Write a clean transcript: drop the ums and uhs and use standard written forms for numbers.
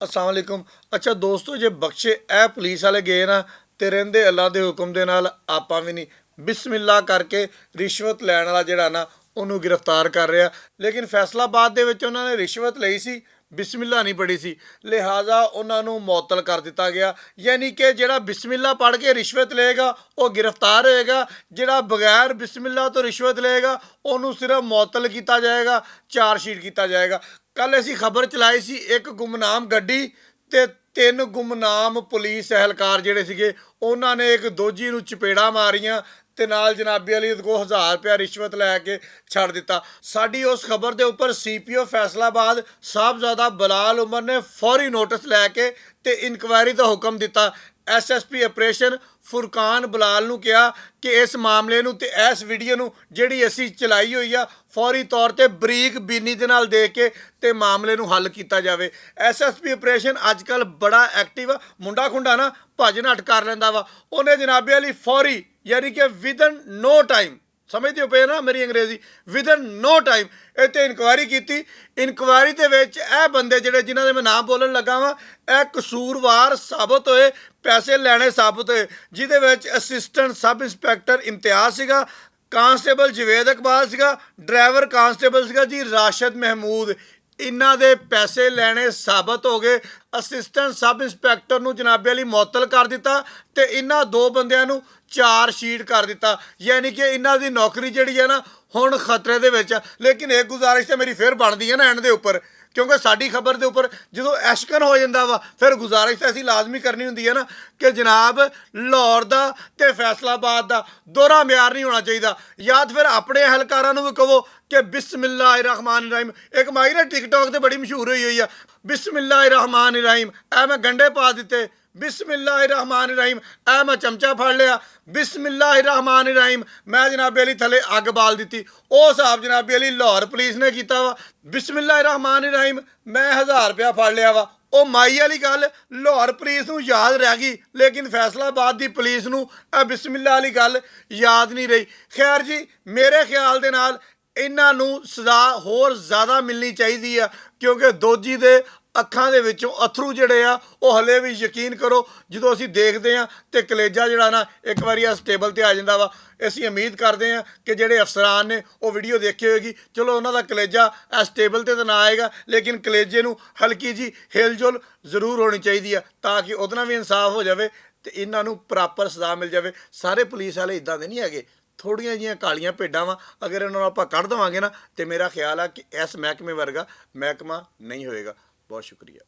अस्सलाम वालेकुम। अच्छा दोस्तों, जे बख्शे ए पुलिस वाले गए ना ते रहिंदे अल्लाह दे हुक्म दे नाल आपां भी नहीं। बिस्मिल्लाह करके रिश्वत लैण वाला ਜਿਹੜਾ ਨਾ ਉਹਨੂੰ ਗ੍ਰਿਫਤਾਰ ਕਰ ਰਿਹਾ, ਲੇਕਿਨ ਫੈਸਲਾਬਾਦ ਦੇ ਵਿੱਚ ਉਹਨਾਂ ਨੇ ਰਿਸ਼ਵਤ ਲਈ ਸੀ, ਬਿਸਮਿਲ੍ਲਾ ਨਹੀਂ ਪੜ੍ਹੀ ਸੀ, ਲਿਹਾਜ਼ਾ ਉਹਨਾਂ ਨੂੰ ਮੁਅੱਤਲ ਕਰ ਦਿੱਤਾ ਗਿਆ। ਯਾਨੀ ਕਿ ਜਿਹੜਾ ਬਿਸਮਿਲ੍ਲਾ ਪੜ੍ਹ ਕੇ ਰਿਸ਼ਵਤ ਲਏਗਾ ਉਹ ਗ੍ਰਿਫਤਾਰ ਹੋਏਗਾ, ਜਿਹੜਾ ਬਗੈਰ ਬਿਸਮਿਲ੍ਲਾ ਤੋਂ ਰਿਸ਼ਵਤ ਲਏਗਾ ਉਹਨੂੰ ਸਿਰਫ ਮੁਅੱਤਲ ਕੀਤਾ ਜਾਏਗਾ, ਚਾਰਜ ਸ਼ੀਟ ਕੀਤਾ ਜਾਏਗਾ। ਕੱਲ ਅਸੀਂ ਖਬਰ ਚਲਾਈ ਸੀ ਇੱਕ ਗੁੰਮਨਾਮ ਗੱਡੀ ਤੇ ਤਿੰਨ ਗੁੰਮਨਾਮ ਪੁਲਿਸ ਅਹਿਲਕਾਰ ਜਿਹੜੇ ਸੀਗੇ ਉਹਨਾਂ ਨੇ ਇੱਕ ਦੋਜੀ ਨੂੰ ਚਪੇੜਾ ਮਾਰੀਆਂ ਤੇ ਨਾਲ ਜਨਾਬੀ ਅਲੀ ਕੋ 1000 ਰੁਪਇਆ ਰਿਸ਼ਵਤ ਲੈ ਕੇ ਛੱਡ ਦਿੱਤਾ। ਸਾਡੀ ਉਸ ਖਬਰ ਦੇ ਉੱਪਰ ਸੀਪੀਓ ਫੈਸਲਾਬਾਦ ਸਾਹਿਬਜ਼ਾਦਾ ਬਲਾਲ ਉਮਰ ਨੇ ਫੌਰੀ ਨੋਟਿਸ ਲੈ ਕੇ ਤੇ ਇਨਕੁਆਇਰੀ ਦਾ ਹੁਕਮ ਦਿੱਤਾ। ਐਸਐਸਪੀ ਆਪਰੇਸ਼ਨ ਫੁਰਕਾਨ ਬਲਾਲ ਨੂੰ ਕਿਹਾ ਕਿ ਇਸ ਮਾਮਲੇ ਨੂੰ ਤੇ ਇਸ ਵੀਡੀਓ ਨੂੰ ਜਿਹੜੀ ਅਸੀਂ ਚਲਾਈ ਹੋਈ ਆ ਫੌਰੀ ਤੌਰ ਤੇ ਬਰੀਕ ਬੀਨੀ ਦੇ ਨਾਲ ਦੇਖ ਕੇ ਤੇ ਮਾਮਲੇ ਨੂੰ ਹੱਲ ਕੀਤਾ ਜਾਵੇ। ਐਸਐਸਪੀ ਆਪਰੇਸ਼ਨ ਅੱਜ ਕੱਲ੍ਹ ਬੜਾ ਐਕਟਿਵ ਆ, ਮੁੰਡਾ ਖੁੰਡਾ ਨਾ ਭੱਜ ਨੱਠ ਕਰ ਲੈਂਦਾ ਵਾ। ਉਹਨੇ ਜਨਾਬੇ ਵਾਲੀ ਫੌਰੀ ਯਾਨੀ ਕਿ ਵਿਦਨ ਨੋ ਟਾਈਮ, ਸਮਝਦੇ ਹੋ ਪਏ ਨਾ ਮੇਰੀ ਅੰਗਰੇਜ਼ੀ, ਵਿਦਨ ਨੋ ਟਾਈਮ ਇਹ 'ਤੇ ਇਨਕੁਆਇਰੀ ਕੀਤੀ। ਇਨਕੁਆਇਰੀ ਦੇ ਵਿੱਚ ਇਹ ਬੰਦੇ ਜਿਹੜੇ ਜਿਨ੍ਹਾਂ ਦੇ ਮੈਂ ਨਾਮ ਬੋਲਣ ਲੱਗਾ ਵਾਂ ਇਹ ਕਸੂਰਵਾਰ ਸਾਬਤ ਹੋਏ, ਪੈਸੇ ਲੈਣੇ ਸਾਬਤ ਹੋਏ, ਜਿਹਦੇ ਵਿੱਚ ਅਸਿਸਟੈਂਟ ਸਬ ਇੰਸਪੈਕਟਰ ਇਮਤਿਆਜ਼ ਸੀਗਾ, ਕਾਂਸਟੇਬਲ ਜਵੇਦ ਇਕਬਾਲ ਸੀਗਾ, ਡਰਾਈਵਰ ਕਾਂਸਟੇਬਲ ਸੀਗਾ ਜੀ ਰਾਸ਼ਦ ਮਹਿਮੂਦ। ਇਹਨਾਂ ਦੇ ਪੈਸੇ ਲੈਣੇ ਸਾਬਤ ਹੋ ਗਏ। ਅਸਿਸਟੈਂਟ ਸਬ ਇੰਸਪੈਕਟਰ ਨੂੰ ਜਨਾਬੇ ਵਾਲੀ ਮੁਅੱਤਲ ਕਰ ਦਿੱਤਾ ਤੇ ਇਹਨਾਂ ਦੋ ਬੰਦਿਆਂ ਨੂੰ ਚਾਰਜ ਸ਼ੀਟ ਕਰ ਦਿੱਤਾ। ਯਾਨੀ ਕਿ ਇਹਨਾਂ ਦੀ ਨੌਕਰੀ ਜਿਹੜੀ ਹੈ ਨਾ ਹੁਣ ਖਤਰੇ ਦੇ ਵਿੱਚ ਆ। ਲੇਕਿਨ ਇੱਕ ਗੁਜ਼ਾਰਿਸ਼ ਤਾਂ ਮੇਰੀ ਫਿਰ ਬਣਦੀ ਹੈ ਨਾ ਐਂਡ ਦੇ ਉੱਪਰ, ਕਿਉਂਕਿ ਸਾਡੀ ਖਬਰ ਦੇ ਉੱਪਰ ਜਦੋਂ ਐਸ਼ਕਨ ਹੋ ਜਾਂਦਾ ਵਾ ਫਿਰ ਗੁਜ਼ਾਰਿਸ਼ ਤਾਂ ਅਸੀਂ ਲਾਜ਼ਮੀ ਕਰਨੀ ਹੁੰਦੀ ਹੈ ਨਾ ਕਿ ਜਨਾਬ ਲਾਹੌਰ ਦਾ ਤੇ ਫੈਸਲਾਬਾਦ ਦਾ ਦੋਹਰਾ ਮਿਆਰ ਨਹੀਂ ਹੋਣਾ ਚਾਹੀਦਾ। ਜਾਂ ਫਿਰ ਆਪਣੇ ਅਹਿਲਕਾਰਾਂ ਨੂੰ ਵੀ ਕਹੋ ਕਿ ਬਿਸਮਿल्लाह रहमान रहीम। ਇੱਕ ਮਾਈ ਨਾ ਟਿਕਟੌਕ ਤੇ ਬੜੀ ਮਸ਼ਹੂਰ ਹੋਈ ਹੋਈ ਆ, ਬਿਸਮਿल्लाह रहमान रहीम, ਐ ਮੈਂ ਗੰਡੇ ਪਾ ਦਿੱਤੇ, ਬਿਸਮਿल्लाह रहमान रहीम, ਐ ਮੈਂ ਚਮਚਾ ਫੜ ਲਿਆ, ਬਿਸਮਿल्लाह रहमान रहीम, ਮੈਂ ਜਨਾਬੇ ਅਲੀ ਥੱਲੇ ਅੱਗ ਬਾਲ ਦਿੱਤੀ। ਉਹ ਹਿਸਾਬ ਜਨਾਬੇ ਅਲੀ ਲਾਹੌਰ ਪੁਲਿਸ ਨੇ ਕੀਤਾ ਵਾ। ਬਿਸਮਿल्लाह रहमान रहीम, ਮੈਂ 1000 ਰੁਪਇਆ ਫੜ ਲਿਆ ਵਾ। ਉਹ ਮਾਈ ਵਾਲੀ ਗੱਲ ਲਾਹੌਰ ਪੁਲਿਸ ਨੂੰ ਯਾਦ ਰਹਿ ਗਈ, ਲੇਕਿਨ ਫੈਸਲਾਬਾਦ ਦੀ ਪੁਲਿਸ ਨੂੰ ਇਹ ਬਿਸਮਿल्लाह ਵਾਲੀ ਗੱਲ ਯਾਦ ਨਹੀਂ ਰਹੀ। ਖੈਰ ਜੀ, ਮੇਰੇ ਖਿਆਲ ਦੇ ਨਾਲ ਇਹਨਾਂ ਨੂੰ ਸਜ਼ਾ ਹੋਰ ਜ਼ਿਆਦਾ ਮਿਲਣੀ ਚਾਹੀਦੀ ਆ, ਕਿਉਂਕਿ ਦੋਜੀ ਦੇ ਅੱਖਾਂ ਦੇ ਵਿੱਚੋਂ ਅਥਰੂ ਜਿਹੜੇ ਆ ਉਹ ਹਲੇ ਵੀ ਯਕੀਨ ਕਰੋ ਜਦੋਂ ਅਸੀਂ ਦੇਖਦੇ ਹਾਂ ਤੇ ਕਲੇਜਾ ਜਿਹੜਾ ਨਾ ਇੱਕ ਵਾਰੀ ਇਸ ਟੇਬਲ 'ਤੇ ਆ ਜਾਂਦਾ ਵਾ। ਅਸੀਂ ਉਮੀਦ ਕਰਦੇ ਹਾਂ ਕਿ ਜਿਹੜੇ ਅਫਸਰਾਨ ਨੇ ਉਹ ਵੀਡੀਓ ਦੇਖੀ ਹੋਏਗੀ, ਚਲੋ ਉਹਨਾਂ ਦਾ ਕਲੇਜਾ ਇਸ ਟੇਬਲ 'ਤੇ ਤਾਂ ਨਾ ਆਏਗਾ, ਲੇਕਿਨ ਕਲੇਜੇ ਨੂੰ ਹਲਕੀ ਜੀ ਹਿਲਜੁਲ ਜ਼ਰੂਰ ਹੋਣੀ ਚਾਹੀਦੀ ਆ ਤਾਂ ਕਿ ਉਹਦੇ ਨਾਲ ਵੀ ਇਨਸਾਫ ਹੋ ਜਾਵੇ ਤੇ ਇਹਨਾਂ ਨੂੰ ਪ੍ਰੋਪਰ ਸਜ਼ਾ ਮਿਲ ਜਾਵੇ। ਸਾਰੇ ਪੁਲਿਸ ਵਾਲੇ ਇੱਦਾਂ ਦੇ ਨਹੀਂ ਹੈਗੇ, ਥੋੜ੍ਹੀਆਂ ਜਿਹੀਆਂ ਕਾਲੀਆਂ ਭੇਡਾਂ ਵਾ। ਅਗਰ ਇਹਨਾਂ ਨੂੰ ਆਪਾਂ ਕੱਢ ਦੇਵਾਂਗੇ ਨਾ ਤੇ ਮੇਰਾ ਖਿਆਲ ਆ ਕਿ ਇਸ ਮਹਿਕਮੇ ਵਰਗਾ ਮਹਿਕਮਾ ਨਹੀਂ ਹੋਏਗਾ। ਬਹੁਤ ਸ਼ੁਕਰੀਆ।